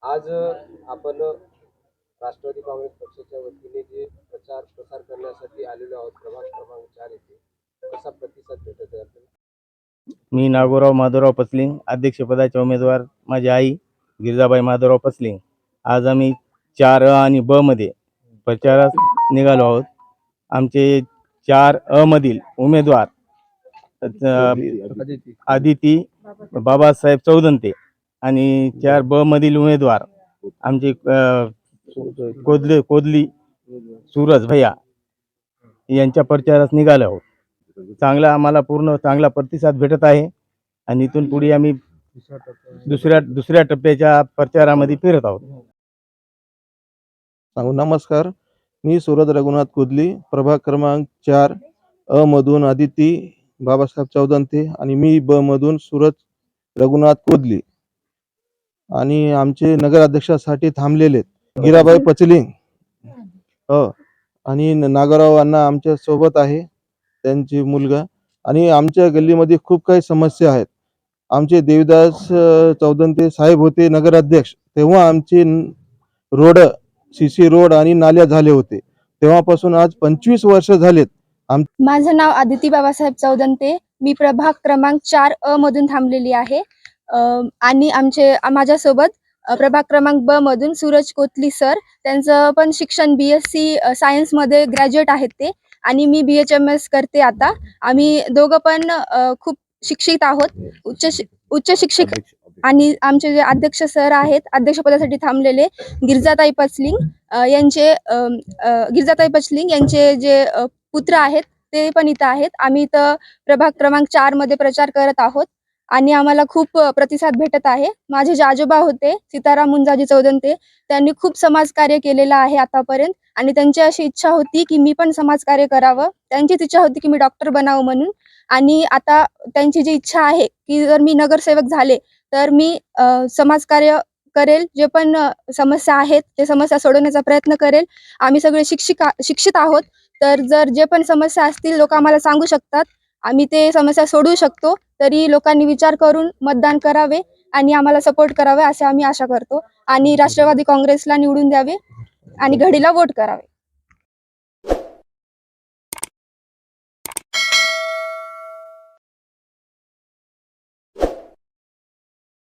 आज आपण राष्ट्रवादी काँग्रेस पक्षाच्या वतीने जे प्रचार प्रसार करण्यासाठी आलेलो आहोत प्रभाग क्रमांक 4 येथे कसा प्रतिसाद भेटत आहे आपल्याला? मी नागोराव माधवराव पसलिंग, अध्यक्षपदाचे उमेदवार माझी आई गिरिजाबाई माधवराव पसलिंग। आज आम्ही 4 अ आणि ब मध्ये प्रचारास निघालो आहोत। आमचे 4 अ मधील उमेदवार आदिती बाबासाहेब चौदंते आणि 4 ब मधील उमेदवार आमचे कोदली सूरज भैया यांच्या प्रचारास निघालो आहोत। चांगला आम्हाला पूर्ण चांगला प्रतिसाद भेटत आहे आणि इथून पुढे आम्ही दुसऱ्या टप्प्याच्या प्रचारामध्ये फिरत आहोत। नमस्कार, मी सूरज रघुनाथ कोदली, प्रभाग क्रमांक 4 अ मधून आदिती बाबासाहेब चौदंते आणि मी ब मधून सूरज रघुनाथ कोदली आणि आमचे नगराध्यक्षासाठी थांबलेले गिराबाई पचलिंग आणि नागराव अण्णा आमच्या सोबत आहे, त्यांची मुलगा। आणि आमच्या गल्लीमध्ये खूप काही समस्या आहेत। आमचे देविदास चौदंते साहेब होते नगराध्यक्ष, तेव्हा आमचे रोड सीसी रोड आणि नाल्या झाले होते। तेव्हापासून आज 25 वर्ष झालेत। माझं नाव आदिती बाबासाहेब चौदंते, मी प्रभाग क्रमांक 4 अ मधून थांबलेली आहे आणि माझ्यासोबत प्रभाग क्रमांक ब मधून सूरज कोतली सर, त्यांचं पण शिक्षण BSc सायन्स मध्ये ग्रॅज्युएट आहेत ते, आणि मी BHMS करते आता। आम्ही दोघं पण खूप शिक्षित आहोत, उच्च शिक्षित। आणि आमचे जे अध्यक्ष सर आहेत, अध्यक्षपदासाठी थांबलेले गिरिजाताई पचलिंग यांचे जे पुत्र आहेत ते पण इथं आहेत। आम्ही इथं प्रभाग क्रमांक 4 मध्ये प्रचार करत आहोत आणि आम्हाला खूप प्रतिसाद भेटत आहे। माझे जे आजोबा होते सीताराम मुंजाजी चौदंते, त्यांनी खूप समाजकार्य केलेलं आहे आतापर्यंत, आणि त्यांची अशी इच्छा होती की मी पण समाजकार्य करावं। त्यांचीच इच्छा होती की मी डॉक्टर बनावं म्हणून, आणि आता त्यांची जी इच्छा आहे की जर मी नगरसेवक झाले तर मी समाजकार्य करेल, जे पण समस्या आहेत ते समस्या सोडवण्याचा प्रयत्न करेल। आम्ही सगळे शिक्षित आहोत, तर जर जे पण समस्या असतील लोक आम्हाला सांगू शकतात, आम्ही ते समस्या सोडवू शकतो। तरी लोकांनी विचार करून मतदान करावे आणि आम्हाला सपोर्ट करावे असे आम्ही आशा करतो, आणि राष्ट्रवादी काँग्रेसला निवडून द्यावे आणि घडीला वोट करावे।